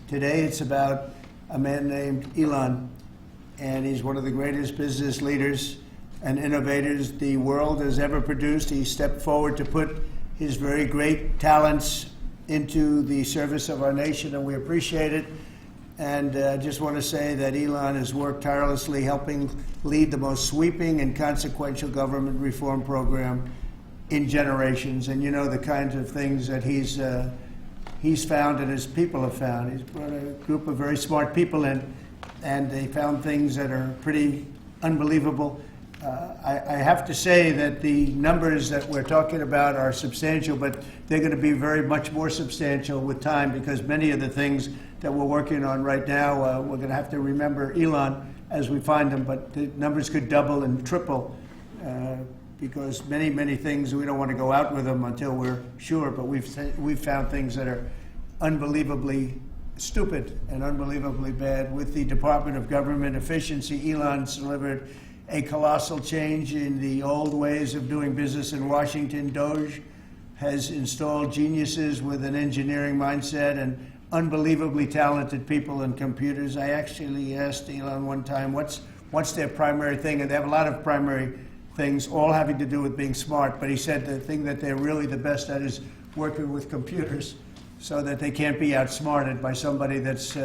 today it's about a man named Elon, and he's one of the greatest business leaders and innovators the world has ever produced. He stepped forward to put his very great talents into the service of our nation, and we appreciate it. And I just want to say that Elon has worked tirelessly helping lead the most sweeping and consequential government reform program in generations. And you know the kinds of things that he's found and his people have found. He's brought a group of very smart people in, and they found things that are pretty unbelievable. I have to say that the numbers that we're talking about are substantial, but they're going to be very much more substantial with time, because many of the things that we're working on right now, we're going to have to remember Elon as we find them, but the numbers could double and triple because many things, we don't want to go out with them until we're sure, but we've found things that are unbelievably stupid and unbelievably bad. With the Department of Government Efficiency, Elon's delivered a colossal change in the old ways of doing business in Washington. DOGE has installed geniuses with an engineering mindset and unbelievably talented people and computers. I actually asked Elon one time, what's their primary thing? And they have a lot of primary things, all having to do with being smart. But he said the thing that they're really the best at is working with computers, so that they can't be outsmarted by somebody that's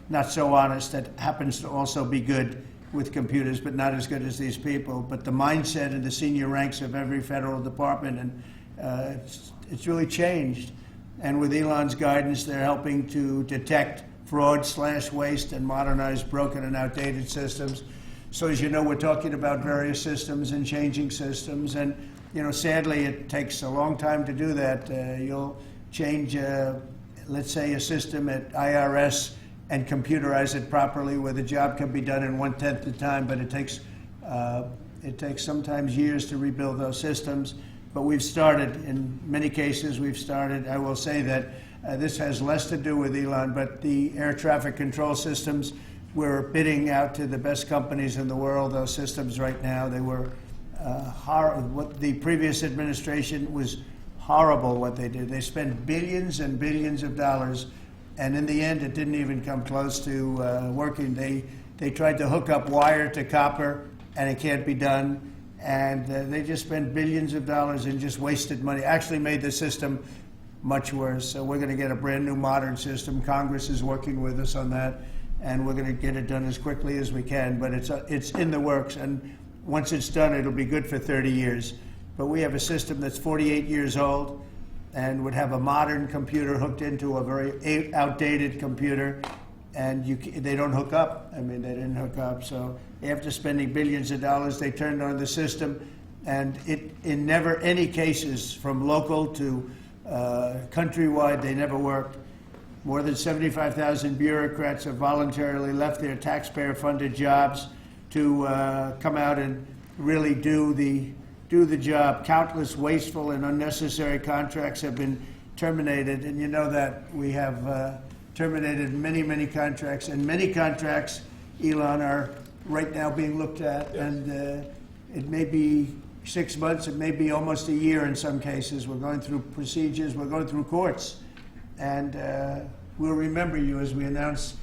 not so honest, that happens to also be good with computers, but not as good as these people. But the mindset in the senior ranks of every federal department, and it's really changed. And with Elon's guidance, they're helping to detect fraud/waste and modernize broken and outdated systems. So as you know, we're talking about various systems and changing systems. And you know, sadly, it takes a long time to do that. You'll change, let's say, a system at IRS and computerize it properly, where the job can be done in 1/10 the time, but it takes sometimes years to rebuild those systems. But we've started, in many cases, I will say that this has less to do with Elon, but the air traffic control systems, we're bidding out to the best companies in the world, those systems right now. They were what the previous administration was horrible what they did. They spent billions and billions of dollars, and in the end, it didn't even come close to working. They tried to hook up wire to copper, and it can't be done. And they just spent billions of dollars and just wasted money. Actually made the system much worse. So we're going to get a brand new modern system. Congress is working with us on that, and we're going to get it done as quickly as we can. But it's in the works, and once it's done, it'll be good for 30 years. But we have a system that's 48 years old and would have a modern computer hooked into a very outdated computer, and they don't hook up. I mean, they didn't hook up. So after spending billions of dollars, they turned on the system, and in never any cases, from local to countrywide, they never worked. More than 75,000 bureaucrats have voluntarily left their taxpayer-funded jobs to come out and really do the job. Countless wasteful and unnecessary contracts have been terminated, and you know that we have terminated many contracts, and many contracts, Elon, are right now being looked at. Yes. And it may be 6 months, it may be almost a year in some cases. We're going through procedures, we're going through courts, and we'll remember you as we announce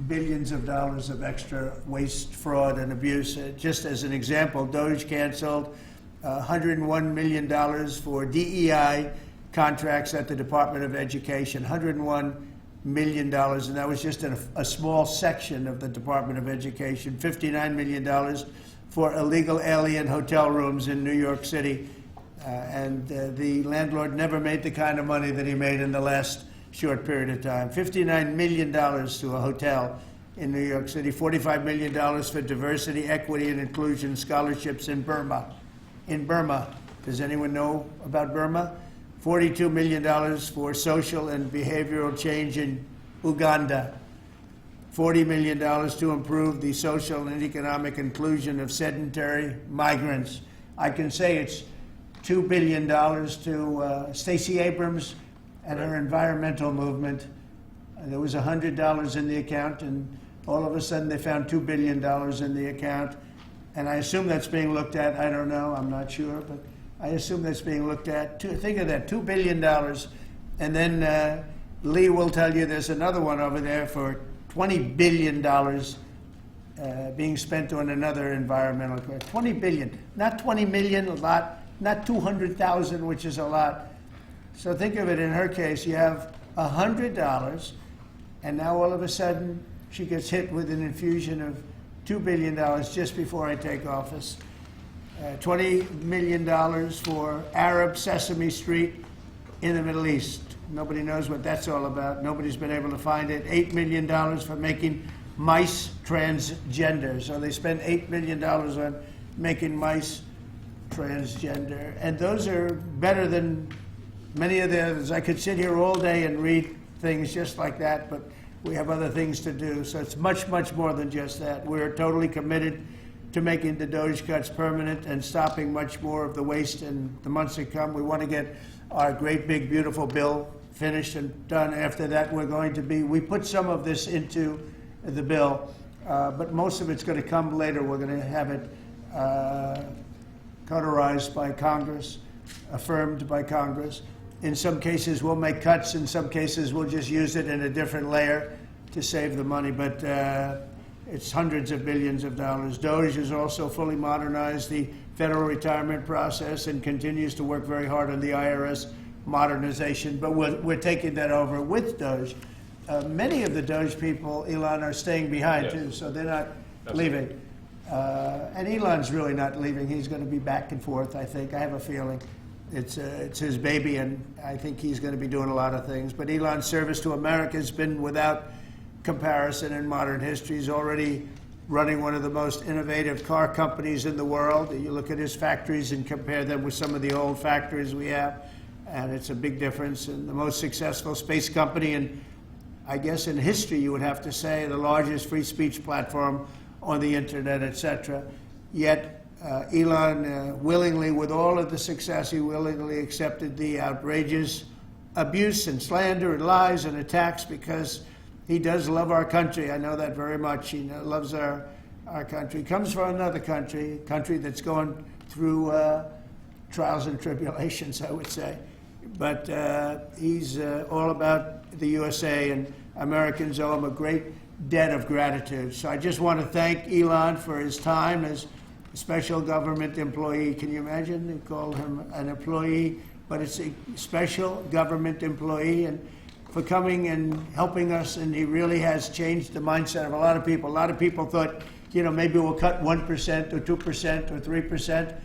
billions of dollars of extra waste, fraud, and abuse. Just as an example, DOGE canceled $101 million for DEI contracts at the Department of Education, $101 million, and that was just a small section of the Department of Education. $59 million for illegal alien hotel rooms in New York City, and the landlord never made the kind of money that he made in the last short period of time. $59 million to a hotel in New York City. $45 million for diversity, equity, and inclusion scholarships in Burma. In Burma, does anyone know about Burma? $42 million for social and behavioral change in Uganda. $40 million to improve the social and economic inclusion of sedentary migrants. I can say it's $2 billion to Stacey Abrams and her environmental movement. There was $100 in the account, and all of a sudden they found $2 billion in the account. And I assume that's being looked at. I don't know. I'm not sure. But I assume that's being looked at. Think of that, $2 billion. And then Lee will tell you there's another one over there for $20 billion being spent on another environmental question. 20 billion, not 20 million, a lot, not 200,000, which is a lot. So think of it, in her case, you have $100, and now all of a sudden she gets hit with an infusion of $2 billion just before I take office. $20 million for Arab Sesame Street in the Middle East. Nobody knows what that's all about. Nobody's been able to find it. $8 million for making mice transgender. So they spend $8 million on making mice transgender. And those are better than many of the others. I could sit here all day and read things just like that, but we have other things to do. So it's much, much more than just that. We're totally committed to making the DOGE cuts permanent and stopping much more of the waste in the months to come. We want to get our great, big, beautiful bill finished and done. After that, we put some of this into the bill, but most of it's going to come later. We're going to have it cauterized by Congress, affirmed by Congress. In some cases, we'll make cuts. In some cases, we'll just use it in a different layer to save the money. But it's hundreds of billions of dollars. DOGE has also fully modernized the federal retirement process and continues to work very hard on the IRS modernization. But we're taking that over with DOGE. Many of the DOGE people, Elon, are staying behind, too, so they're not leaving. And Elon's really not leaving. He's going to be back and forth, I think. I have a feeling. It's his baby, and I think he's going to be doing a lot of things. But Elon's service to America has been without comparison in modern history. He's already running one of the most innovative car companies in the world. You look at his factories and compare them with some of the old factories we have, and it's a big difference. And the most successful space company, and I guess in history you would have to say the largest free speech platform on the internet, etc. Yet Elon willingly, with all of the success, he willingly accepted the outrageous abuse and slander and lies and attacks because he does love our country. I know that very much. He loves our country. He comes from another country, a country that's going through trials and tribulations, I would say. But he's all about the USA, and Americans owe him a great debt of gratitude. So I just want to thank Elon for his time as a special government employee. Can you imagine? They call him an employee, but it's a special government employee, and for coming and helping us. And he really has changed the mindset of a lot of people. A lot of people thought, maybe we'll cut 1% or 2% or 3%.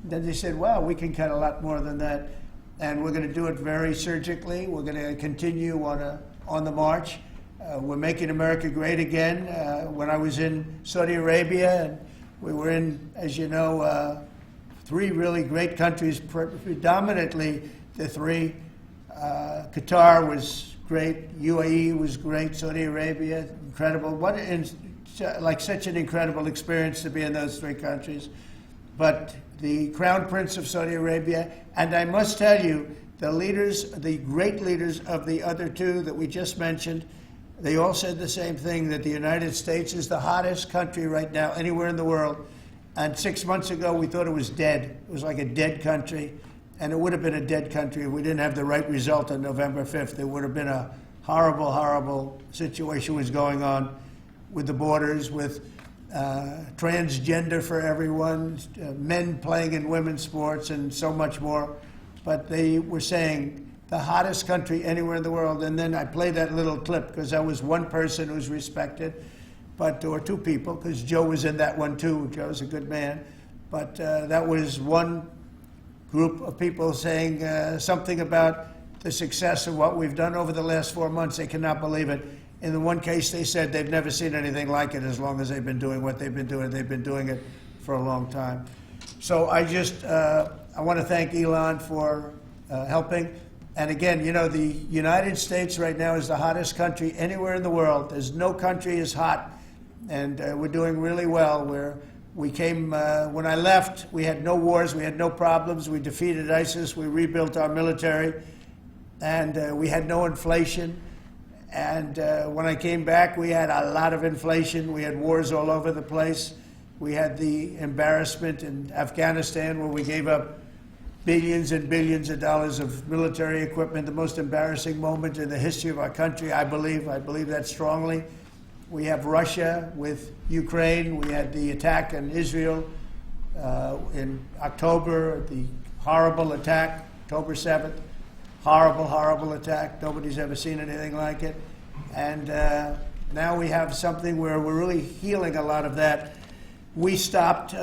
Then they said, well, we can cut a lot more than that. And we're going to do it very surgically. We're going to continue on the march. We're making America great again. When I was in Saudi Arabia, and we were in, as you know, three really great countries, predominantly the three. Qatar was great, UAE was great, Saudi Arabia, incredible. Such an incredible experience to be in those three countries. But the Crown Prince of Saudi Arabia, and I must tell you, the great leaders of the other two that we just mentioned, they all said the same thing, that the United States is the hottest country right now anywhere in the world. And 6 months ago, we thought it was dead. It was like a dead country. And it would have been a dead country if we didn't have the right result on November 5th. There would have been a horrible, horrible situation was going on with the borders, with transgender for everyone, men playing in women's sports, and so much more. But they were saying the hottest country anywhere in the world. And then I played that little clip because I was one person who's respected, or two people, because Joe was in that one too. Joe's a good man. But that was one group of people saying something about the success of what we've done over the last 4 months. They cannot believe it. In the one case, they said they've never seen anything like it as long as they've been doing what they've been doing. They've been doing it for a long time. So I want to thank Elon for helping. And again, the United States right now is the hottest country anywhere in the world. There's no country as hot, and we're doing really well. When I left, we had no wars, we had no problems, we defeated ISIS, we rebuilt our military, and we had no inflation. And when I came back, we had a lot of inflation. We had wars all over the place. We had the embarrassment in Afghanistan where we gave up billions and billions of dollars of military equipment, the most embarrassing moment in the history of our country, I believe. I believe that strongly. We have Russia with Ukraine. We had the attack in Israel in October, the horrible attack, October 7th. Horrible, horrible attack. Nobody's ever seen anything like it. And now we have something where we're really healing a lot of that. We stopped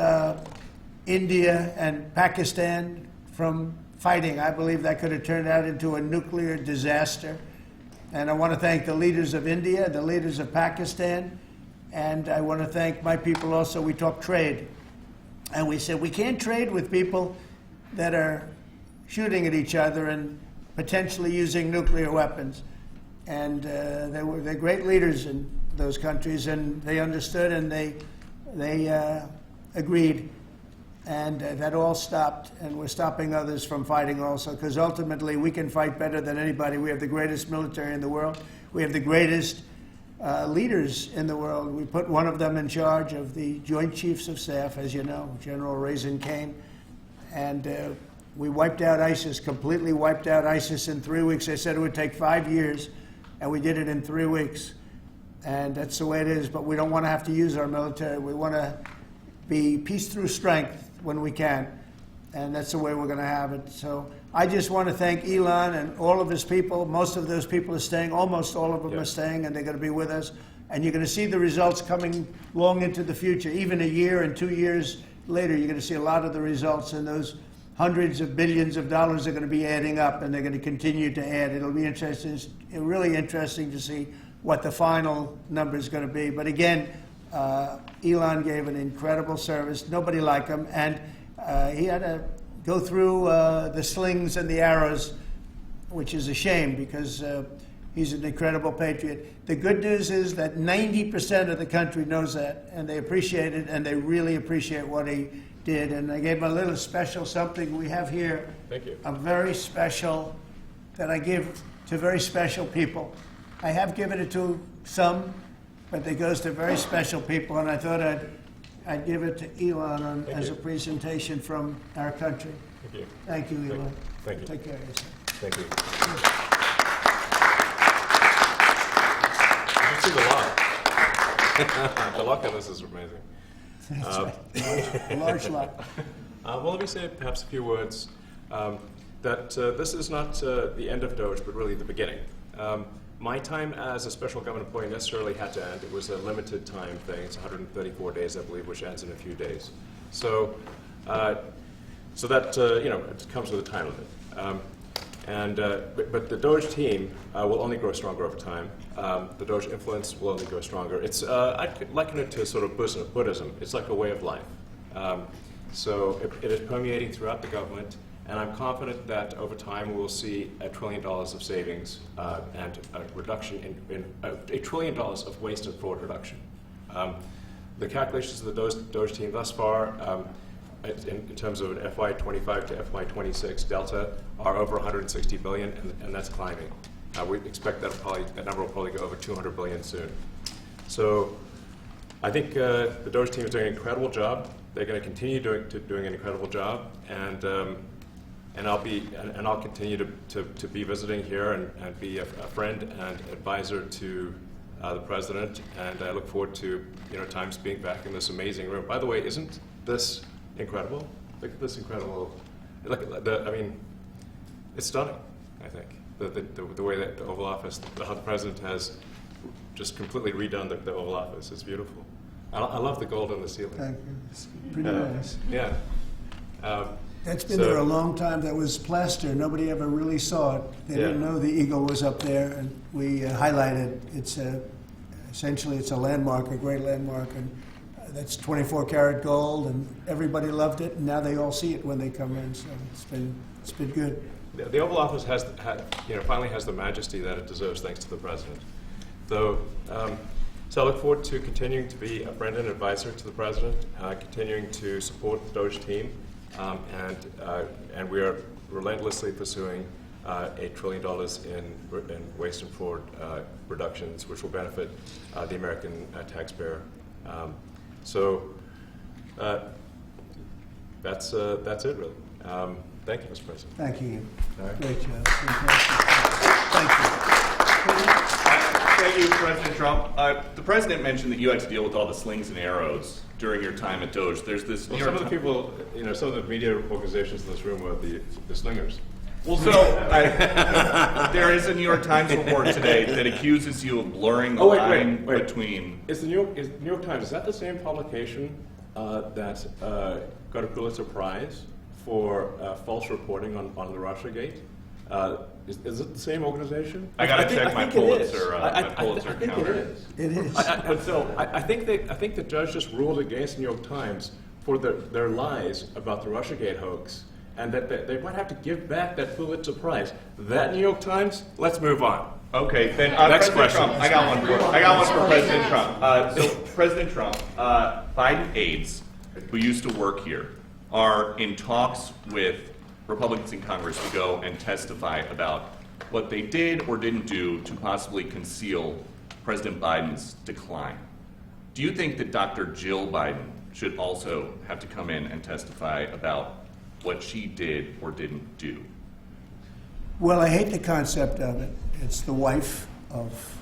India and Pakistan from fighting. I believe that could have turned out into a nuclear disaster. And I want to thank the leaders of India, the leaders of Pakistan, and I want to thank my people also. We talked trade. And we said we can't trade with people that are shooting at each other and potentially using nuclear weapons. And they're great leaders in those countries, and they understood and they agreed. And that all stopped, and we're stopping others from fighting also, because ultimately we can fight better than anybody. We have the greatest military in the world. We have the greatest leaders in the world. We put one of them in charge of the Joint Chiefs of Staff, as you know, General Raisin Kane. And we wiped out ISIS, completely wiped out ISIS in 3 weeks. They said it would take 5 years, and we did it in 3 weeks. And that's the way it is, but we don't want to have to use our military. We want to be peace through strength when we can, and that's the way we're going to have it. So I just want to thank Elon and all of his people. Most of those people are staying, almost all of them are staying, and they're going to be with us. And you're going to see the results coming long into the future. Even a year and 2 years later, you're going to see a lot of the results, and those hundreds of billions of dollars are going to be adding up, and they're going to continue to add. It'll be interesting, really interesting to see what the final number is going to be. But again, Elon gave an incredible service. Nobody like him, and he had to go through the slings and the arrows, which is a shame because he's an incredible patriot. The good news is that 90% of the country knows that, and they appreciate it, and they really appreciate what he did. And I gave him a little special something we have here. Thank you. A very special that I give to very special people. I have given it to some, but it goes to very special people, and I thought I'd give it to Elon as a presentation from our country. Thank you. Thank you, Elon. Thank you. Take care of yourself. Thank you. You see the lock. The lock on this is amazing. That's right. Large lock. Well, let me say perhaps a few words that this is not the end of Doge, but really the beginning. My time as a special government employee necessarily had to end. It was a limited time thing. It's 134 days, I believe, which ends in a few days. So, so that it comes with a time limit. But the Doge team will only grow stronger over time. The Doge influence will only grow stronger. It's I'd liken it to sort of Buddhism. It's like a way of life. So it is permeating throughout the government. And I'm confident that over time we will see $1 trillion of savings and a reduction in $1 trillion of waste and fraud reduction. The calculations of the Doge team thus far, in terms of an FY25 to FY26 delta, are over 160 billion, and that's climbing. We expect that number will probably go over 200 billion soon. So I think the Doge team is doing an incredible job. They're going to continue doing an incredible job, and I'll continue to be visiting here and be a friend and advisor to the president. And I look forward to times being back in this amazing room. By the way, isn't this incredible? Look at this incredible. I mean, it's stunning. I think the way that the Oval Office, how the president has just completely redone the Oval Office is beautiful. I love the gold on the ceiling. Thank you. It's pretty nice. Yeah. That's been there a long time. That was plaster. Nobody ever really saw it. They didn't know the eagle was up there, and we highlighted. It's essentially it's a landmark, a great landmark, and that's 24 karat gold, and everybody loved it. And now they all see it when they come in. So it's been good. The Oval Office finally has the majesty that it deserves, thanks to the president. So I look forward to continuing to be a friend and advisor to the president, continuing to support the Doge team. And we are relentlessly pursuing $8 trillion in waste and fraud reductions, which will benefit the American taxpayer. So that's it, really. Thank you, Mr. President. Thank you. All right. Great job. Thank you. Thank you, President Trump. The president mentioned that you had to deal with all the slings and arrows during your time at Doge. There's this. Well, some of the people, some of the media organizations in this room are the slingers. Well, so there is a New York Times report today that accuses you of blurring the line between. Is the New York Times, is that the same publication that got a Pulitzer Prize for false reporting on the Russiagate? Is it the same organization? I got to check my Pulitzer. I Pulitzer think counter. it is. It is. I think the judge just ruled against the New York Times for their lies about the Russiagate hoax, and that they might have to give back that Pulitzer Prize. That New York Times. Let's move on. Okay, then Next President question. Trump. I got one for President Trump. So President Trump, Biden aides who used to work here are in talks with Republicans in Congress to go and testify about what they did or didn't do to possibly conceal President Biden's decline. Do you think that Dr. Jill Biden should also have to come in and testify about what she did or didn't do? Well, I hate the concept of it. It's the wife of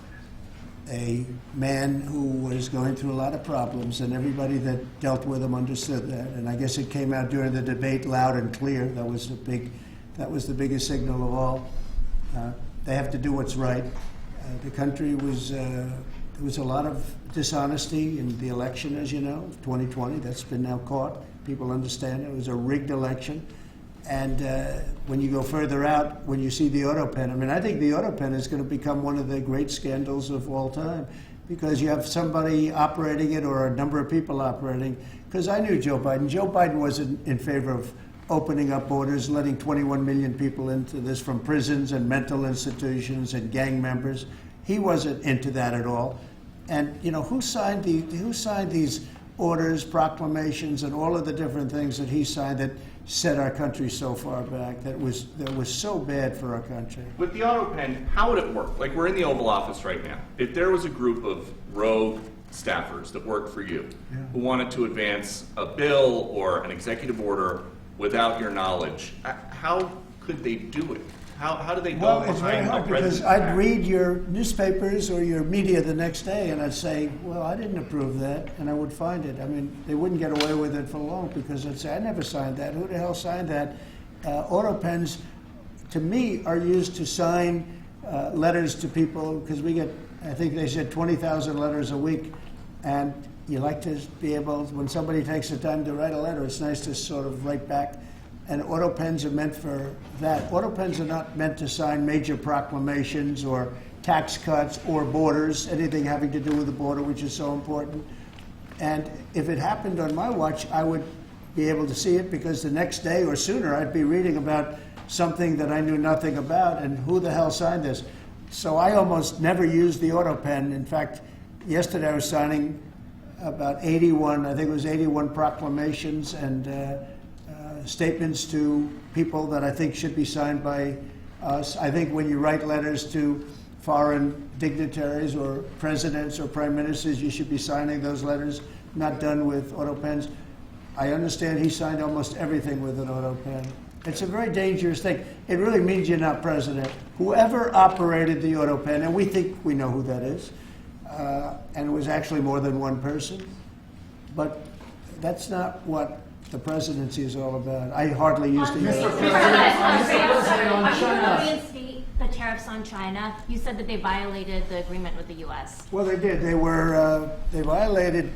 a man who was going through a lot of problems, and everybody that dealt with him understood that. And I guess it came out during the debate loud and clear. That was the biggest signal of all. They have to do what's right. The country was there was a lot of dishonesty in the election, as you know, 2020. That's been now caught. People understand it was a rigged election. And when you go further out, when you see the auto pen, I mean, I think the auto pen is going to become one of the great scandals of all time, because you have somebody operating it or a number of people operating. Because I knew Joe Biden. Joe Biden wasn't in favor of opening up borders, letting 21 million people into this from prisons and mental institutions and gang members. He wasn't into that at all. And who signed these orders, proclamations, and all of the different things that he signed that set our country so far back, that was so bad for our country? With the auto pen, how would it work? Like, we're in the Oval Office right now. If there was a group of rogue staffers that worked for you who wanted to advance a bill or an executive order without your knowledge, how could they do it? How do they go Well, it's very behind hard, a because president's I'd back? read your newspapers or your media the next day, and I'd say, well, I didn't approve that, and I would find it. I mean, they wouldn't get away with it for long, because I'd say, I never signed that. Who the hell signed that? Auto pens, to me, are used to sign letters to people, because we get, I think they said 20,000 letters a week, and you like to be able, when somebody takes the time to write a letter, it's nice to sort of write back. And auto pens are meant for that. Auto pens are not meant to sign major proclamations or tax cuts or borders, anything having to do with the border, which is so important. And if it happened on my watch, I would be able to see it, because the next day or sooner I'd be reading about something that I knew nothing about, and who the hell signed this? So I almost never used the auto pen. In fact, yesterday I was signing about 81, I think it was 81 proclamations and statements to people that I think should be signed by us. I think when you write letters to foreign dignitaries or presidents or prime ministers, you should be signing those letters, not done with auto pens. I understand he signed almost everything with an auto pen. It's a very dangerous thing. It really means you're not president. Whoever operated the auto pen, and we think we know who that is, and it was actually more than one person, but that's not what the presidency is all about. I hardly used to use it. Mr. President, are you going to reinstate the tariffs on China? You said that they violated the agreement with the U.S. Well, they did. They violated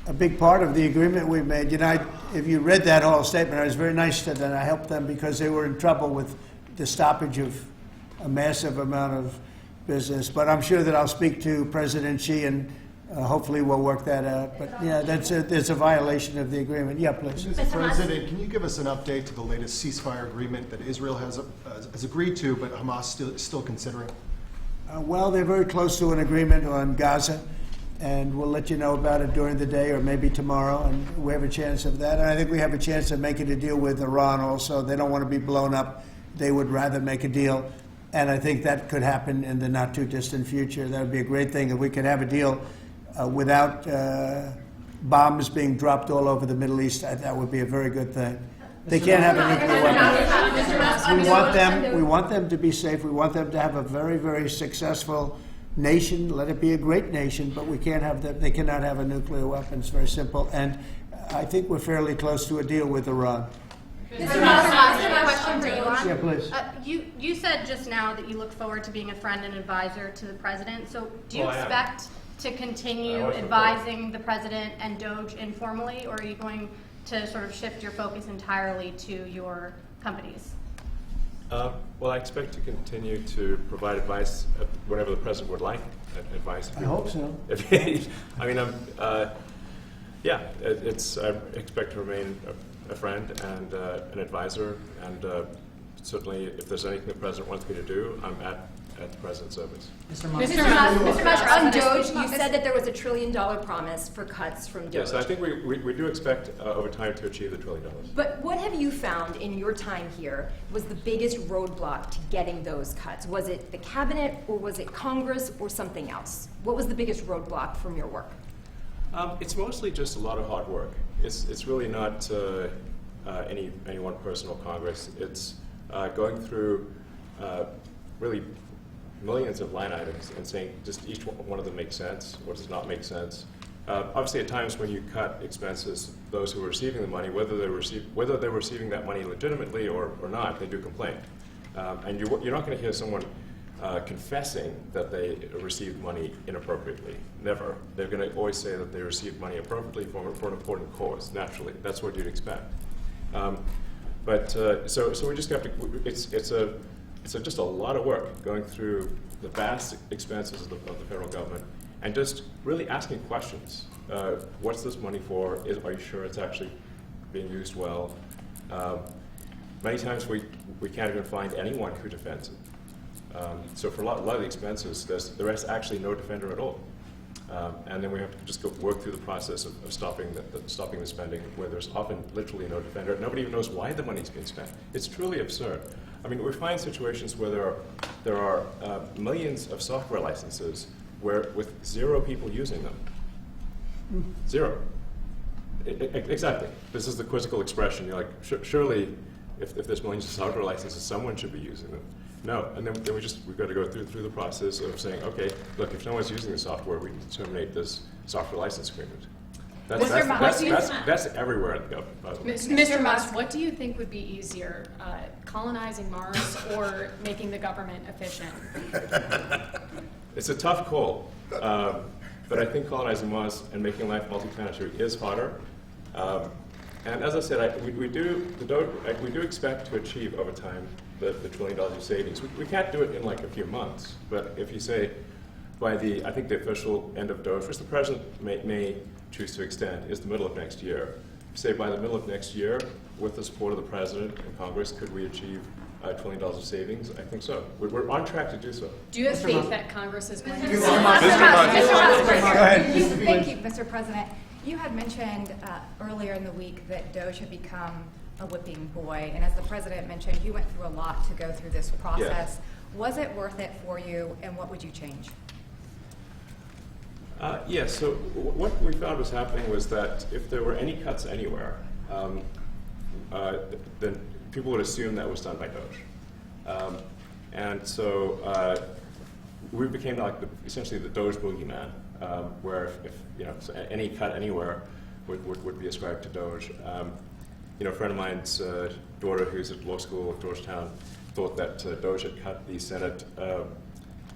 a big part of the agreement we made. If you read that whole statement, I was very nice to them. I helped them because they were in trouble with the stoppage of a massive amount of business. But I'm sure that I'll speak to President Xi, and hopefully we'll work that out. But yeah, there's a violation of the agreement. Yeah, please. Mr. President, can you give us an update to the latest ceasefire agreement that Israel has agreed to, but Hamas still considering? Well, they're very close to an agreement on Gaza, and we'll let you know about it during the day or maybe tomorrow, and we have a chance of that. And I think we have a chance of making a deal with Iran also. They don't want to be blown up. They would rather make a deal, and I think that could happen in the not-too-distant future. That would be a great thing if we could have a deal without bombs being dropped all over the Middle East. That would be a very good thing. They can't have a nuclear weapon. Mr. Musk, We want them to be safe. We want them to have a very, very successful nation. Let it be a great nation, but we can't have them. They cannot have a nuclear weapon. It's very simple. And I think we're fairly close to a deal with Iran. Mr. Musk, I have a question for Elon. Yeah, please. You said just now that you look forward to being a friend and advisor to the president. So do you Well, I am. expect to continue advising the president and Doge informally, or are you going to sort of shift your focus entirely to your companies? Well, I expect to continue to provide advice whenever the president would like advice. I hope so. I mean, yeah, I expect to remain a friend and an advisor, and certainly if there's anything the president wants me to do, I'm at the president's service. Mr. Musk, On Doge, you said that there was $1 trillion promise for cuts from Doge. Yes, I think we do expect over time to achieve the $1 trillion. But what have you found in your time here was the biggest roadblock to getting those cuts? Was it the cabinet, or was it Congress, or something else? What was the biggest roadblock from your work? It's mostly just a lot of hard work. It's really not any one person or Congress. It's going through really millions of line items and saying just each one of them makes sense or does not make sense. Obviously, at times when you cut expenses, those who are receiving the money, whether they're receiving that money legitimately or not, they do complain. And you're not going to hear someone confessing that they received money inappropriately. Never. They're going to always say that they received money appropriately for an important cause. Naturally, that's what you'd expect. So we just have to. It's just a lot of work going through the vast expenses of the federal government and just really asking questions. What's this money for? Are you sure it's actually being used well? Many times we can't even find anyone who defends it. So for a lot of the expenses, there is actually no defender at all. And then we have to just work through the process of stopping the spending, where there's often literally no defender. Nobody even knows why the money's being spent. It's truly absurd. I mean, we find situations where there are millions of software licenses with 0 people using them. 0. Exactly. This is the quizzical expression. You're like, surely, if there's millions of software licenses, someone should be using them. No, and then we've got to go through the process of saying, okay, look, if no one's using the software, we need to terminate this software license agreement. That's everywhere in the government, by the way. Mr. Musk, what do you think would be easier, colonizing Mars or making the government efficient? It's a tough call, but I think colonizing Mars and making life multiplanetary is harder. And as I said, we do expect to achieve over time the $1 trillion of savings. We can't do it in like a few months, but if you say by I think the official end of Doge, which the president may choose to extend, is the middle of next year. Say by the middle of next year, with the support of the president and Congress, could we achieve $1 trillion of savings? I think so. We're on track to do so. Do you have faith that Congress is going to? Mr. Musk. Thank you, Mr. President. You had mentioned earlier in the week that Doge had become a whipping boy, and as the president mentioned, you went through a lot to go through this process. Yes. Was it worth it for you, and what would you change? Yes, so what we found was happening was that if there were any cuts anywhere, then people would assume that was done by Doge. And so we became like essentially the Doge boogeyman, where if so any cut anywhere would be ascribed to Doge. A friend of mine's daughter, who's at law school at Georgetown, thought that Doge had cut the Senate,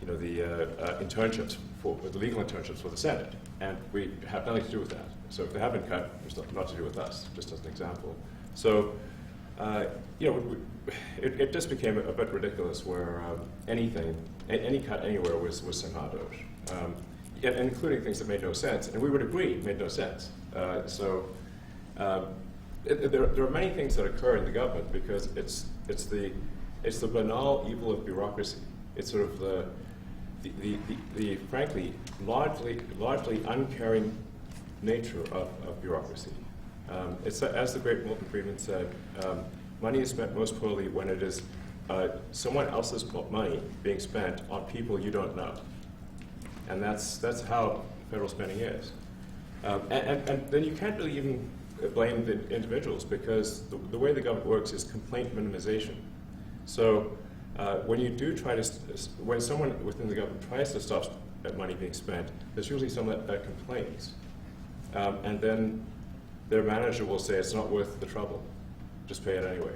internships the legal internships for the Senate, and we have nothing to do with that. So if they have been cut, there's nothing to do with us, just as an example. So, it just became a bit ridiculous where any cut anywhere was somehow Doge, and including things that made no sense, and we would agree made no sense. There are many things that occur in the government because it's the banal evil of bureaucracy. It's sort of the frankly largely uncaring nature of bureaucracy. It's as the great Milton Friedman said, money is spent most poorly when it is someone else's money being spent on people you don't know, and that's how federal spending is. And then you can't really even blame the individuals, because the way the government works is complaint minimization. So when you do try to, when someone within the government tries to stop money being spent, there's usually someone that complains. And then their manager will say it's not worth the trouble, just pay it anyway.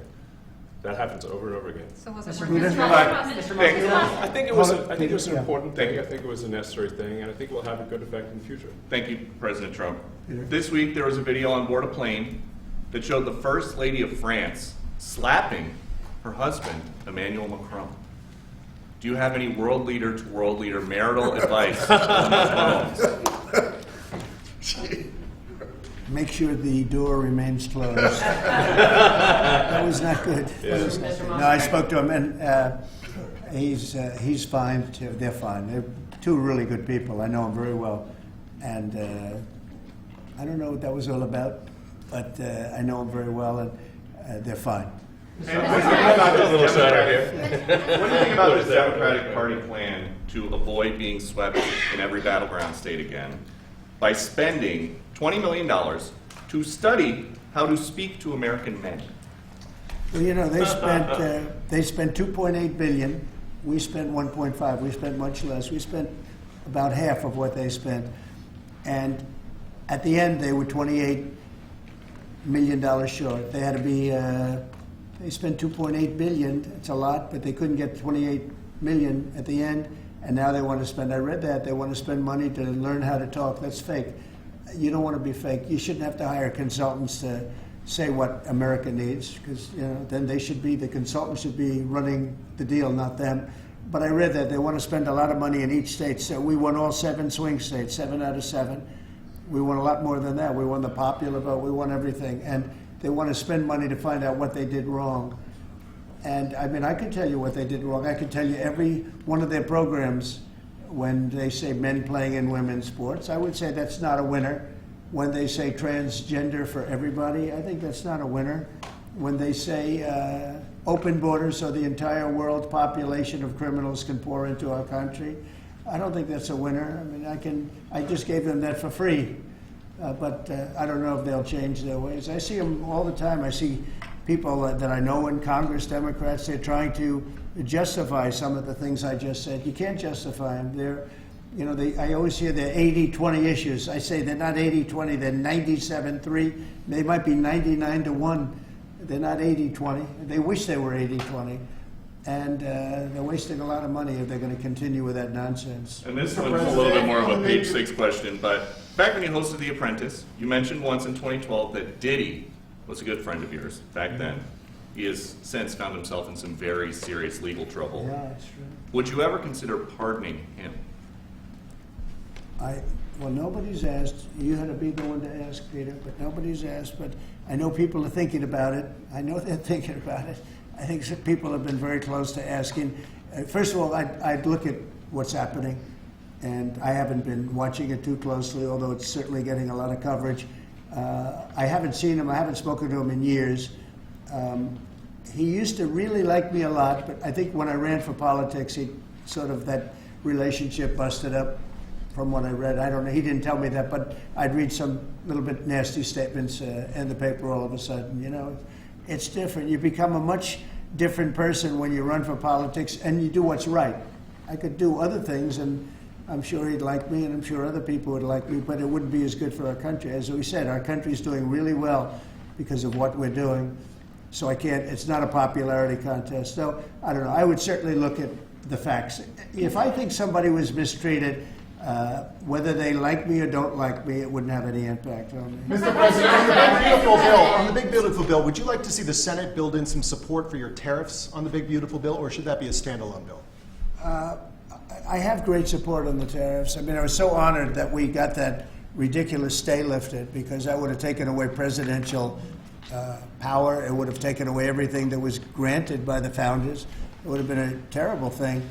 That happens over and over again. So was it I think it was an Yeah. important thing. I think it was a necessary thing, and I think it will have a good effect in the future. Thank you, President Trump. This week, there was a video on board a plane that showed the First Lady of France slapping her husband, Emmanuel Macron. Do you have any world leader to world leader marital advice on those moments? Make sure the door remains closed. That was not good. That was not good. No, I spoke to him, and he's fine too. They're fine. They're two really good people. I know them very well, and I don't know what that was all about, but I know them very well, and they're fine. What do you think about this Democratic Party plan to avoid being swept in every battleground state again by spending $20 million to study how to speak to American men? Well, you know, they spent 2.8 billion. We spent 1.5. We spent much less. We spent about half of what they spent, and at the end they were $28 million short. They had to be. They spent 2.8 billion. It's a lot, but they couldn't get 28 million at the end, and now they want to spend. I read that they want to spend money to learn how to talk. That's fake. You don't want to be fake. You shouldn't have to hire consultants to say what America needs, because then the consultants should be running the deal, not them. But I read that they want to spend a lot of money in each state. So we won all 7 swing states, 7 out of 7. We won a lot more than that. We won the popular vote. We won everything, and they want to spend money to find out what they did wrong. And I mean, I can tell you what they did wrong. I can tell you every one of their programs. When they say men playing in women's sports, I would say that's not a winner. When they say transgender for everybody, I think that's not a winner. When they say open borders so the entire world population of criminals can pour into our country, I don't think that's a winner. I mean, I just gave them that for free, but I don't know if they'll change their ways. I see them all the time. I see people that I know in Congress, Democrats, they're trying to justify some of the things I just said. You can't justify them. I always hear they're 80-20 issues. I say they're not 80-20, they're 97-3. They might be 99-1. They're not 80-20. They wish they were 80-20. And they're wasting a lot of money if they're going to continue with that nonsense. And this one's a little bit more of a page 6 question, but back when you hosted The Apprentice, you mentioned once in 2012 that Diddy was a good friend of yours back then. He has since found himself in some very serious legal trouble. Yeah, that's true. Would you ever consider pardoning him? Well, nobody's asked. You had to be the one to ask, Peter, but nobody's asked. But I know people are thinking about it. I know they're thinking about it. I think some people have been very close to asking. First of all, I'd look at what's happening, and I haven't been watching it too closely, although it's certainly getting a lot of coverage. I haven't seen him. I haven't spoken to him in years. He used to really like me a lot, but I think when I ran for politics, that relationship busted up from what I read. I don't know. He didn't tell me that, but I'd read some little bit nasty statements in the paper all of a sudden. It's different. You become a much different person when you run for politics and you do what's right. I could do other things, and I'm sure he'd like me, and I'm sure other people would like me, but it wouldn't be as good for our country. As we said, our country's doing really well because of what we're doing. So it's not a popularity contest. So, I don't know. I would certainly look at the facts. If I think somebody was mistreated, whether they like me or don't like me, it wouldn't have any impact on me. Mr. President, on the big beautiful bill, would you like to see the Senate build in some support for your tariffs on the big beautiful bill, or should that be a standalone bill? I have great support on the tariffs. I mean, I was so honored that we got that ridiculous stay lifted, because that would have taken away presidential power. It would have taken away everything that was granted by the founders. It would have been a terrible thing.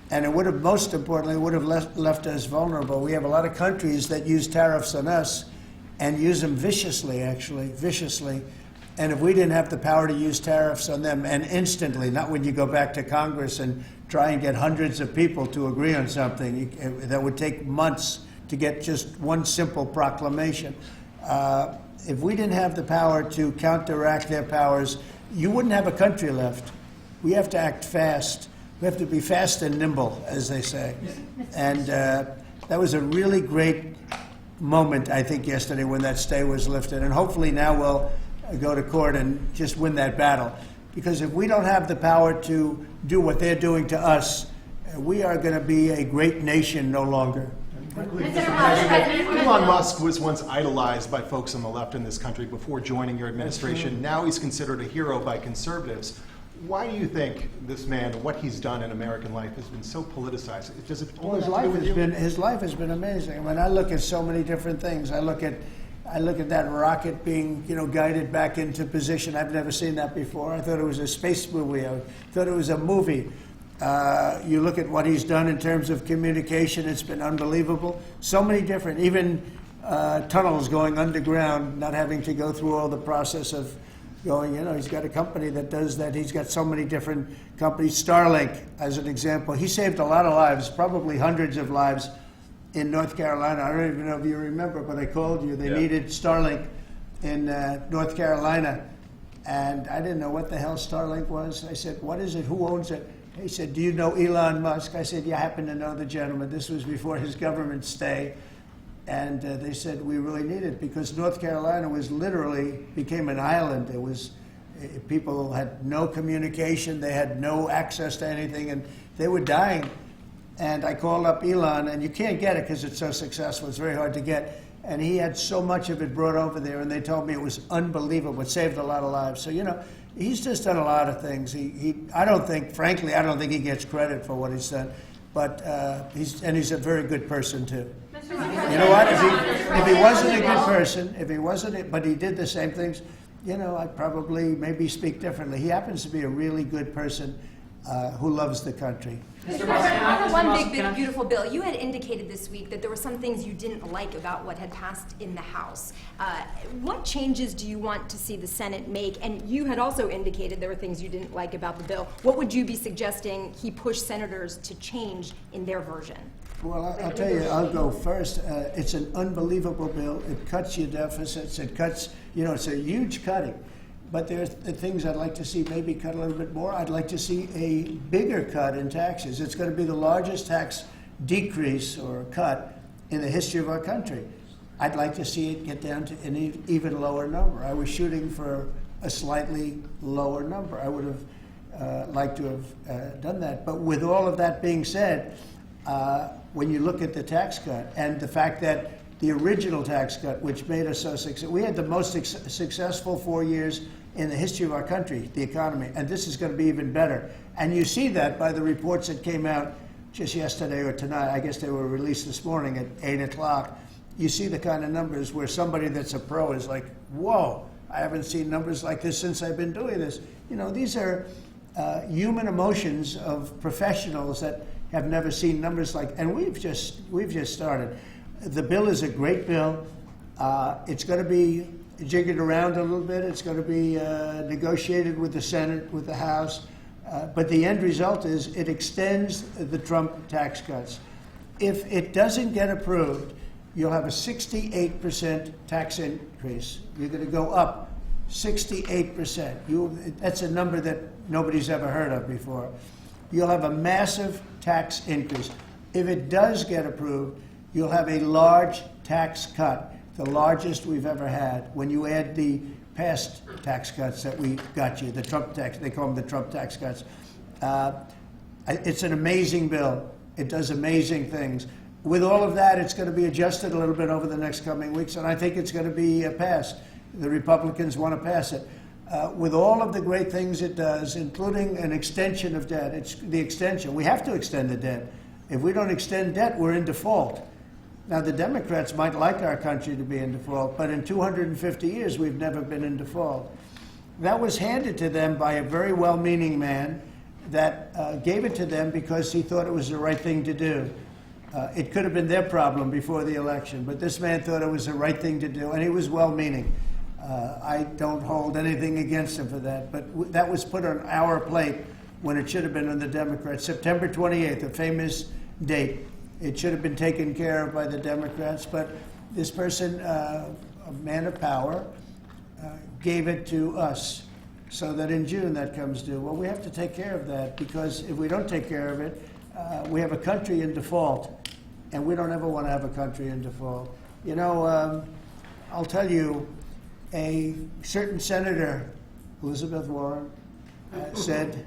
And it would have, most importantly, would have left us vulnerable. We have a lot of countries that use tariffs on us and use them viciously, actually, viciously. And if we didn't have the power to use tariffs on them, and instantly, not when you go back to Congress and try and get hundreds of people to agree on something, that would take months to get just one simple proclamation. if we didn't have the power to counteract their powers, you wouldn't have a country left. We have to act fast. We have to be fast and nimble, as they say. And that was a really great moment, I think, yesterday when that stay was lifted. And hopefully now we'll go to court and just win that battle. Because if we don't have the power to do what they're doing to us, we are going to be a great nation no longer. Elon Musk was once idolized by folks on the left in this country before joining your administration. Now he's considered a hero by conservatives. Why do you think this man, what he's done in American life, has been so politicized? Does it Well, his life has been amazing. I mean, I look at so many different things. I look at that rocket being, guided back into position. I've never seen that before. I thought it was a space movie. I thought it was a movie. You look at what he's done in terms of communication. It's been unbelievable. So many different, even tunnels going underground, not having to go through all the process of going, he's got a company that does that. He's got so many different companies. Starlink, as an example. He saved a lot of lives, probably hundreds of lives in North Carolina. I don't even know if you remember, but I called you. They needed Starlink in North Carolina. And I didn't know what the hell Starlink was. I said, what is it? Who owns it? He said, do you know Elon Musk? I said, yeah, I happen to know the gentleman. This was before his government stay. And they said, we really need it because North Carolina became an island. It was, people had no communication. They had no access to anything, and they were dying. And I called up Elon, and you can't get it because it's so successful. It's very hard to get. And he had so much of it brought over there, and they told me it was unbelievable. It saved a lot of lives. So, he's just done a lot of things. I don't think he gets credit for what he's done. But he's a very good person, too. You know what? If he wasn't a good person, but he did the same things, I'd probably maybe speak differently. He happens to be a really good person who loves the country. Mr. President, on the one big, beautiful bill, you had indicated this week that there were some things you didn't like about what had passed in the House. What changes do you want to see the Senate make? And you had also indicated there were things you didn't like about the bill. What would you be suggesting he push senators to change in their version? Well, I'll tell you, I'll go first. It's an unbelievable bill. It cuts your deficits. It cuts, it's a huge cutting. But there's the things I'd like to see maybe cut a little bit more. I'd like to see a bigger cut in taxes. It's going to be the largest tax decrease or cut in the history of our country. I'd like to see it get down to an even lower number. I was shooting for a slightly lower number. I would have liked to have done that. But with all of that being said, when you look at the tax cut and the fact that the original tax cut, which made us so successful, we had the most successful 4 years in the history of our country, the economy, and this is going to be even better. And you see that by the reports that came out just yesterday or tonight. I guess they were released this morning at 8 o'clock. You see the kind of numbers where somebody that's a pro is like, whoa, I haven't seen numbers like this since I've been doing this. These are human emotions of professionals that have never seen numbers like, and we've just started. The bill is a great bill. It's going to be jiggered around a little bit. It's going to be negotiated with the Senate, with the House. But the end result is it extends the Trump tax cuts. If it doesn't get approved, you'll have a 68% tax increase. You're going to go up 68%. That's a number that nobody's ever heard of before. You'll have a massive tax increase. If it does get approved, you'll have a large tax cut, the largest we've ever had. When you add the past tax cuts that we got you, the Trump tax, they call them the Trump tax cuts. It's an amazing bill. It does amazing things. With all of that, it's going to be adjusted a little bit over the next coming weeks, and I think it's going to be passed. The Republicans want to pass it. With all of the great things it does, including an extension of debt, it's the extension. We have to extend the debt. If we don't extend debt, we're in default. Now, the Democrats might like our country to be in default, but in 250 years, we've never been in default. That was handed to them by a very well-meaning man that gave it to them because he thought it was the right thing to do. It could have been their problem before the election, but this man thought it was the right thing to do, and he was well-meaning. I don't hold anything against him for that, but that was put on our plate when it should have been on the Democrats. September 28th, a famous date. It should have been taken care of by the Democrats, but this person a man of power, gave it to us so that in June that comes due. Well, we have to take care of that, because if we don't take care of it, we have a country in default, and we don't ever want to have a country in default. You know, I'll tell you, a certain senator, Elizabeth Warren, said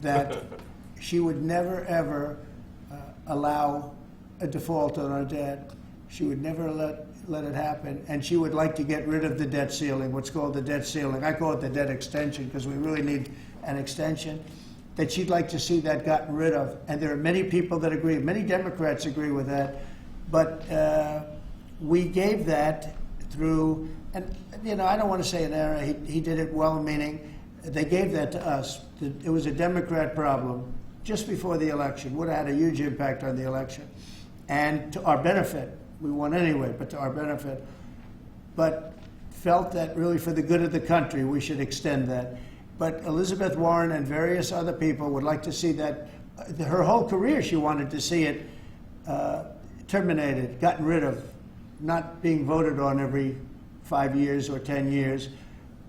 that she would never, ever allow a default on our debt. She would never let it happen, and she would like to get rid of the debt ceiling, what's called the debt ceiling. I call it the debt extension because we really need an extension, that she'd like to see that gotten rid of. And there are many people that agree. Many Democrats agree with that. But we gave that through, and you know, I don't want to say an error. He did it well-meaning. They gave that to us. It was a Democrat problem just before the election. Would have had a huge impact on the election. And to our benefit. We won anyway, but to our benefit. But felt that really for the good of the country, we should extend that. But Elizabeth Warren and various other people would like to see that. Her whole career, she wanted to see it terminated, gotten rid of, not being voted on every 5 years or 10 years.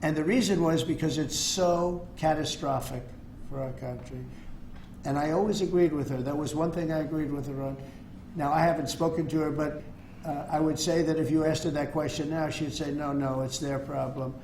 And the reason was because it's so catastrophic for our country. And I always agreed with her. That was one thing I agreed with her on. Now, I haven't spoken to her, but I would say that if you asked her that question now, she'd say, no, it's their problem.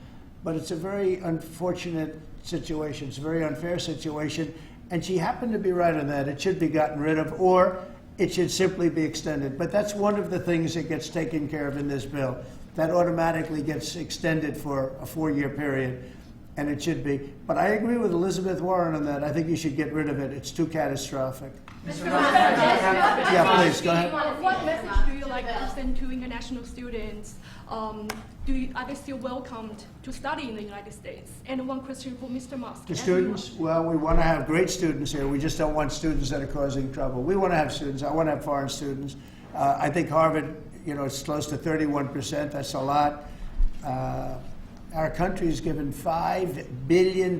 But it's a very unfortunate situation. It's a very unfair situation. And she happened to be right on that. It should be gotten rid of, or it should simply be extended. But that's one of the things that gets taken care of in this bill. That automatically gets extended for a 4-year period, and it should be. But I agree with Elizabeth Warren on that. I think you should get rid of it. It's too catastrophic. Yeah, please, go ahead. What message do you like to send to international students? Are they still welcomed to study in the United States? And one question for Mr. Musk. The students? Well, we want to have great students here. We just don't want students that are causing trouble. We want to have students. I want to have foreign students. I think Harvard, you know, it's close to 31%. That's a lot. Our country has given $5 billion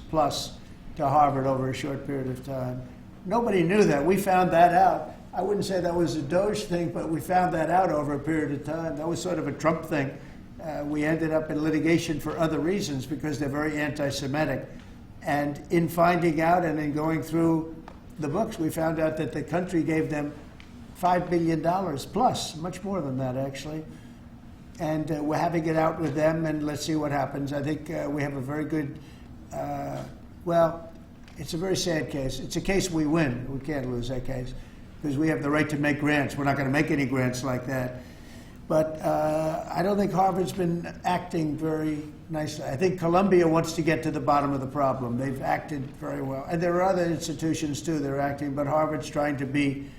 plus to Harvard over a short period of time. Nobody knew that. We found that out. I wouldn't say that was a Doge thing, but we found that out over a period of time. That was sort of a Trump thing. We ended up in litigation for other reasons because they're very anti-Semitic. And in finding out and in going through the books, we found out that the country gave them $5 billion plus, much more than that, actually. And we're having it out with them, and let's see what happens. I think we have a very good, well, it's a very sad case. It's a case we win. We can't lose that case because we have the right to make grants. We're not going to make any grants like that. But I don't think Harvard's been acting very nicely. I think Columbia wants to get to the bottom of the problem. They've acted very well. And there are other institutions, too, that are acting, but Harvard's trying to be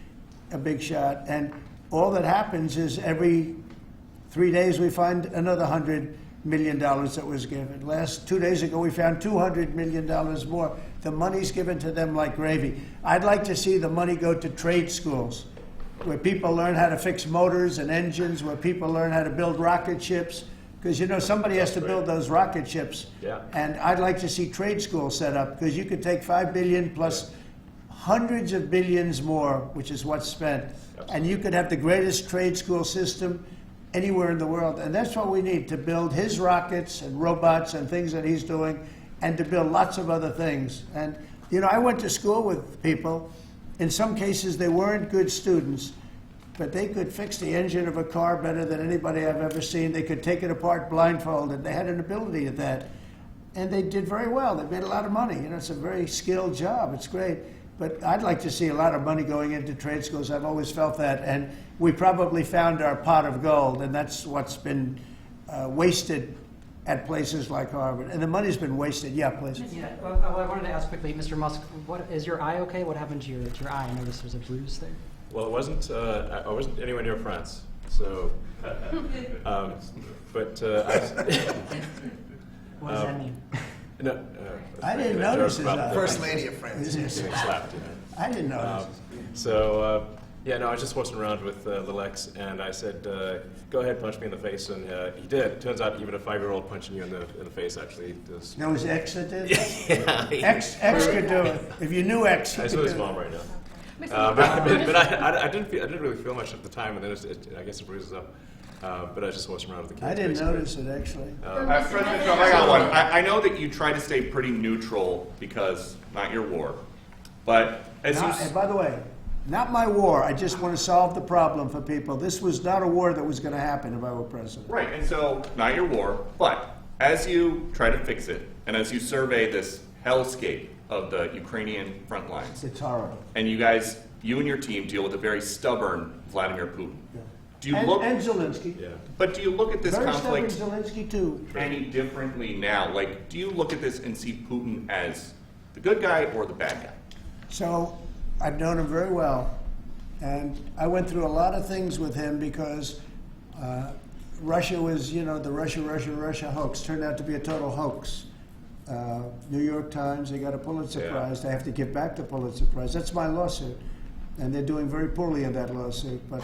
a big shot. And all that happens is every 3 days we find another $100 million that was given. 2 days ago we found $200 million more. The money's given to them like gravy. I'd like to see the money go to trade schools, where people learn how to fix motors and engines, where people learn how to build rocket ships, because you know somebody has to build those rocket ships. Yeah. And I'd like to see trade schools set up, because you could take $5 billion plus hundreds of billions more, which is what's spent, and you could have the greatest trade school system anywhere in the world. And that's what we need to build his rockets and robots and things that he's doing, and to build lots of other things. And, you know, I went to school with people. In some cases, they weren't good students, but they could fix the engine of a car better than anybody I've ever seen. They could take it apart blindfolded. They had an ability at that. And they did very well. They made a lot of money. You know, it's a very skilled job. It's great. But I'd like to see a lot of money going into trade schools. I've always felt that. And we probably found our pot of gold, and that's what's been wasted at places like Harvard. And the money's been wasted. Yeah, please. Yeah, well, I wanted to ask quickly, Mr. Musk, is your eye okay? What happened to your eye? I noticed there's a bruise there. Well, it wasn't. I wasn't anywhere near France, so. But what does that mean? No, I didn't notice his eye. First Lady of France. Getting slapped, you know. I didn't notice. Yeah, no, I was just horsing around with Lil X, and I said, "Go ahead, punch me in the face," and he did. It turns out even a 5-year-old punching you in the face actually does. That was X that did? Yeah. X could do it. If you knew X, I you saw could his do mom it. right now. But I didn't really feel much at the time, and then I guess it bruises up. but I just wasn't around with the kids. I didn't basically. notice it, actually. President Trump, I got one. I know that you try to stay pretty neutral because not your war, but as you... And by the way, not my war. I just want to solve the problem for people. This was not a war that was going to happen if I were president. Right, and so, not your war, but as you try to fix it, and as you survey this hellscape of the Ukrainian front lines, It's horrible. and you and your team deal with a very stubborn Vladimir Putin. Yeah. Do you and, look, and Zelensky. Yeah. but do you look at this Very conflict stubborn Zelensky, too. any differently now? Like, do you look at this and see Putin as the good guy or the bad guy? So I've known him very well, and I went through a lot of things with him because Russia was, the Russia hoax turned out to be a total hoax. New York Times, they got a Pulitzer Prize. They have to give back the Pulitzer Prize. That's my lawsuit, and they're doing very poorly in that lawsuit. But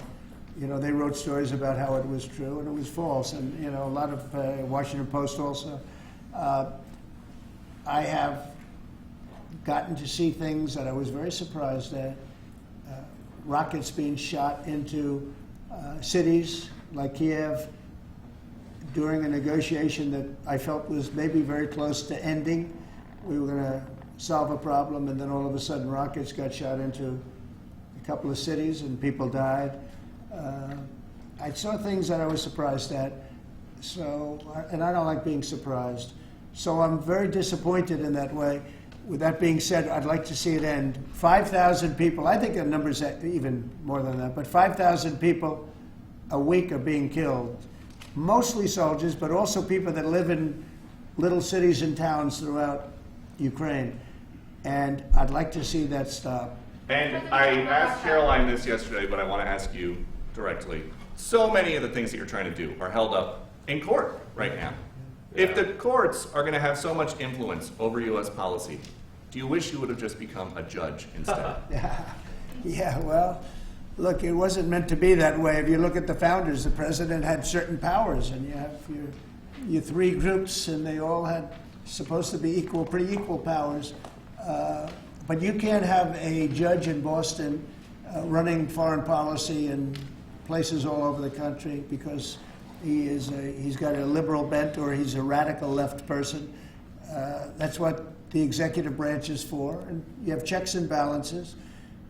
they wrote stories about how it was true and it was false, and a lot of Washington Post also. I have gotten to see things that I was very surprised at. Rockets being shot into cities like Kiev during a negotiation that I felt was maybe very close to ending. We were going to solve a problem, and then all of a sudden rockets got shot into a couple of cities and people died. I saw things that I was surprised at, and I don't like being surprised. So I'm very disappointed in that way. With that being said, I'd like to see it end. 5,000 people, I think the number's even more than that, but 5,000 people a week are being killed. Mostly soldiers, but also people that live in little cities and towns throughout Ukraine. And I'd like to see that stop. And I asked Caroline this yesterday, but I want to ask you directly. So many of the things that you're trying to do are held up in court right now. If the courts are going to have so much influence over U.S. policy, do you wish you would have just become a judge instead? Yeah, well, look, it wasn't meant to be that way. If you look at the founders, the president had certain powers, and you have your three groups, and they all had supposed to be pretty equal powers. But you can't have a judge in Boston running foreign policy in places all over the country because he's got a liberal bent or he's a radical left person. That's what the executive branch is for. And you have checks and balances.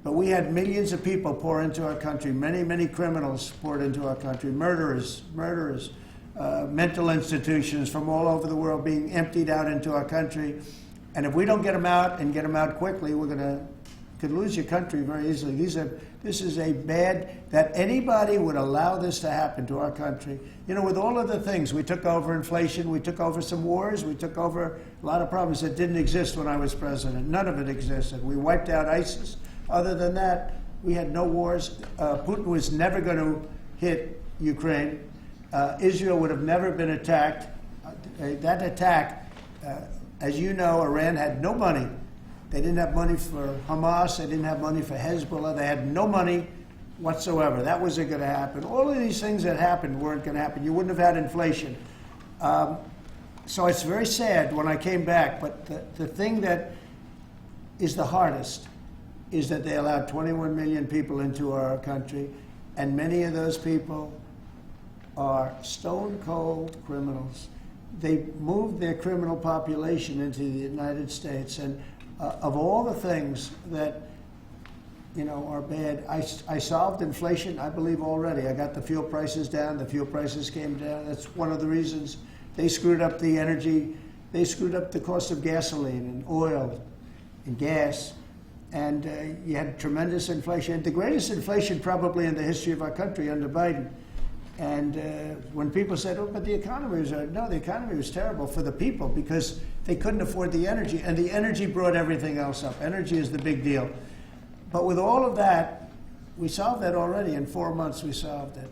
But we had millions of people pour into our country. Many, many criminals poured into our country. Murderers, mental institutions from all over the world being emptied out into our country. And if we don't get them out and get them out quickly, could lose your country very easily. This is a bad, that anybody would allow this to happen to our country. With all of the things, we took over inflation, we took over some wars, we took over a lot of problems that didn't exist when I was president. None of it existed. We wiped out ISIS. Other than that, we had no wars. Putin was never going to hit Ukraine. Israel would have never been attacked. That attack, as you know, Iran had no money. They didn't have money for Hamas. They didn't have money for Hezbollah. They had no money whatsoever. That wasn't going to happen. All of these things that happened weren't going to happen. You wouldn't have had inflation. So it's very sad when I came back. But the thing that is the hardest is that they allowed 21 million people into our country, and many of those people are stone-cold criminals. They moved their criminal population into the United States, and of all the things that are bad, I solved inflation, I believe, already. I got the fuel prices down. The fuel prices came down. That's one of the reasons they screwed up the energy. They screwed up the cost of gasoline and oil and gas. And you had tremendous inflation, the greatest inflation probably in the history of our country under Biden. And when people said, "Oh, but the economy was," no, the economy was terrible for the people because they couldn't afford the energy, and the energy brought everything else up. Energy is the big deal. But with all of that, we solved that already. In 4 months, we solved it.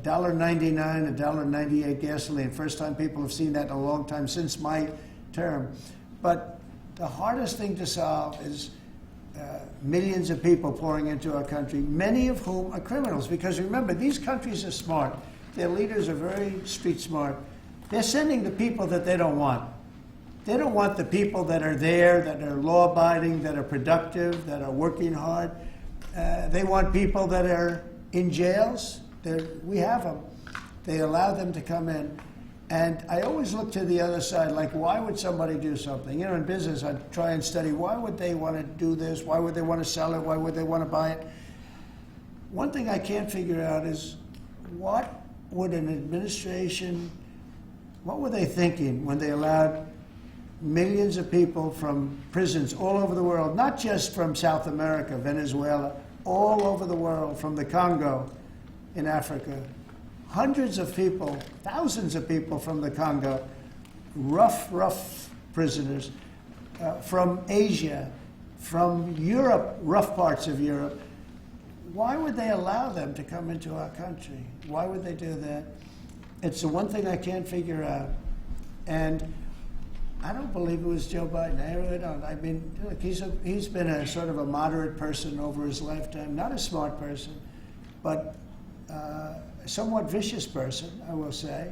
$1.99, $1.98 gasoline. First time people have seen that in a long time since my term. But the hardest thing to solve is millions of people pouring into our country, many of whom are criminals. Because remember, these countries are smart. Their leaders are very street smart. They're sending the people that they don't want. They don't want the people that are there, that are law-abiding, that are productive, that are working hard. They want people that are in jails. We have them. They allow them to come in. And I always look to the other side, like, why would somebody do something? You know, in business, I try and study, why would they want to do this? Why would they want to sell it? Why would they want to buy it? One thing I can't figure out is, what would an administration, what were they thinking when they allowed millions of people from prisons all over the world, not just from South America, Venezuela, all over the world, from the Congo in Africa, hundreds of people, thousands of people from the Congo, rough prisoners, from Asia, from Europe, rough parts of Europe. Why would they allow them to come into our country? Why would they do that? It's the one thing I can't figure out. And I don't believe it was Joe Biden. I really don't. I mean, look, he's been a sort of a moderate person over his lifetime, not a smart person, but a somewhat vicious person, I will say.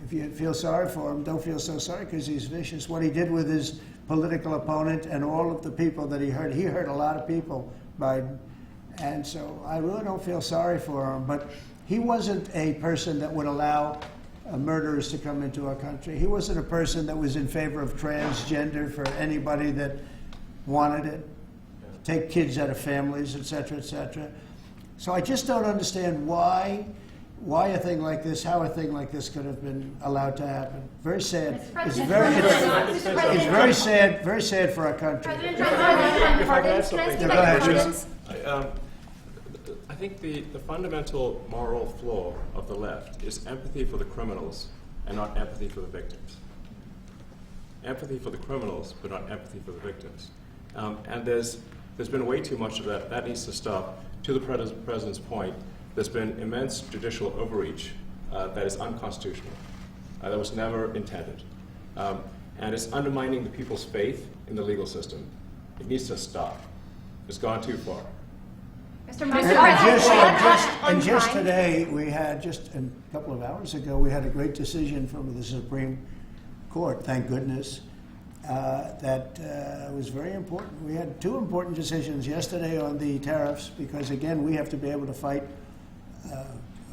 If you feel sorry for him, don't feel so sorry because he's vicious. What he did with his political opponent and all of the people that he hurt a lot of people, Biden. And so I really don't feel sorry for him. But he wasn't a person that would allow murderers to come into our country. He wasn't a person that was in favor of transgender for anybody that wanted it, take kids out of families, et cetera, et cetera. So I just don't understand why a thing like this, how a thing like this could have been allowed to happen. Very sad. It's very sad for our country. If I could add something. Go ahead. I think the fundamental moral flaw of the left is empathy for the criminals and not empathy for the victims. Empathy for the criminals, but not empathy for the victims. And there's been way too much of that. That needs to stop. To the president's point, there's been immense judicial overreach that is unconstitutional. That was never intended. And it's undermining the people's faith in the legal system. It needs to stop. It's gone too far. Mr. And just today, we had, just a couple of hours ago, we had a great decision from the Supreme Court, thank goodness, that was very important. We had two important decisions yesterday on the tariffs, because again, we have to be able to fight a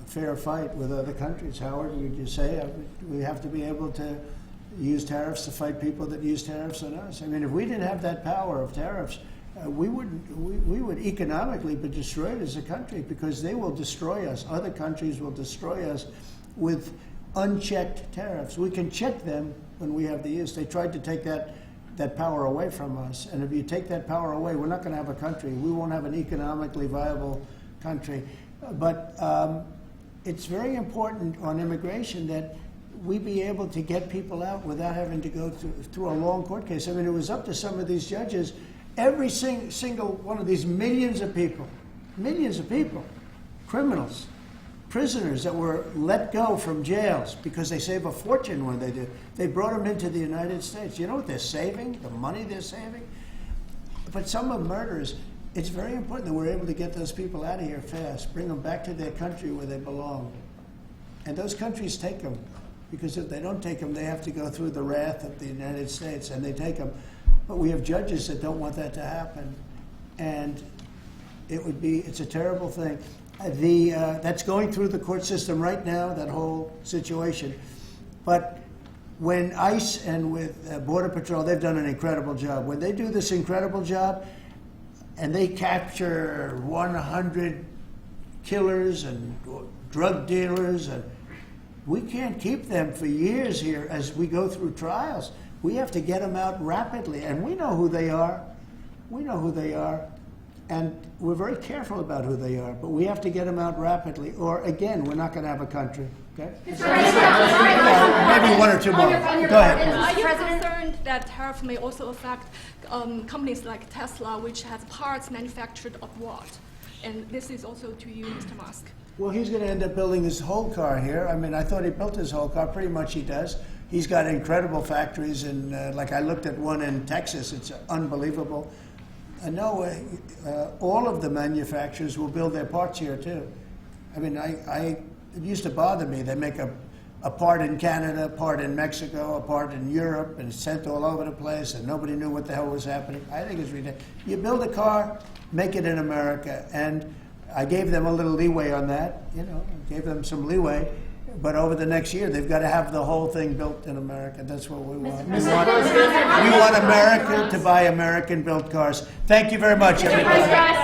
fair fight with other countries. Howard, would you say we have to be able to use tariffs to fight people that use tariffs on us? I mean, if we didn't have that power of tariffs, we would economically be destroyed as a country, because they will destroy us. Other countries will destroy us with unchecked tariffs. We can check them when we have the use. They tried to take that power away from us. And if you take that power away, we're not going to have a country. We won't have an economically viable country. But it's very important on immigration that we be able to get people out without having to go through a long court case. I mean, it was up to some of these judges. Every single one of these millions of people, criminals, prisoners that were let go from jails because they save a fortune when they do. They brought them into the United States. You know what they're saving? The money they're saving? But some of murderers, it's very important that we're able to get those people out of here fast, bring them back to their country where they belong. And those countries take them, because if they don't take them, they have to go through the wrath of the United States, and they take them. But we have judges that don't want that to happen, and it's a terrible thing. That's going through the court system right now, that whole situation. But when ICE and with Border Patrol, they've done an incredible job. When they do this incredible job, and they capture 100 killers and drug dealers, and we can't keep them for years here as we go through trials. We have to get them out rapidly, and we know who they are. We know who they are, and we're very careful about who they are, but we have to get them out rapidly, or again, we're not going to have a country. Okay? Maybe one or two more. Go ahead. Are you concerned that tariffs may also affect companies like Tesla, which has parts manufactured abroad? And this is also to you, Mr. Musk. Well, he's going to end up building his whole car here. I mean, I thought he built his whole car. Pretty much he does. He's got incredible factories, and like I looked at one in Texas. It's unbelievable. All of the manufacturers will build their parts here too. I mean, it used to bother me. They make a part in Canada, a part in Mexico, a part in Europe, and it's sent all over the place, and nobody knew what the hell was happening. I think it's ridiculous. You build a car, make it in America, and I gave them a little leeway on that. Gave them some leeway. but over the next year, they've got to have the whole thing built in America. That's what we want. We President. want America to buy American-built cars. Thank you very much, everybody.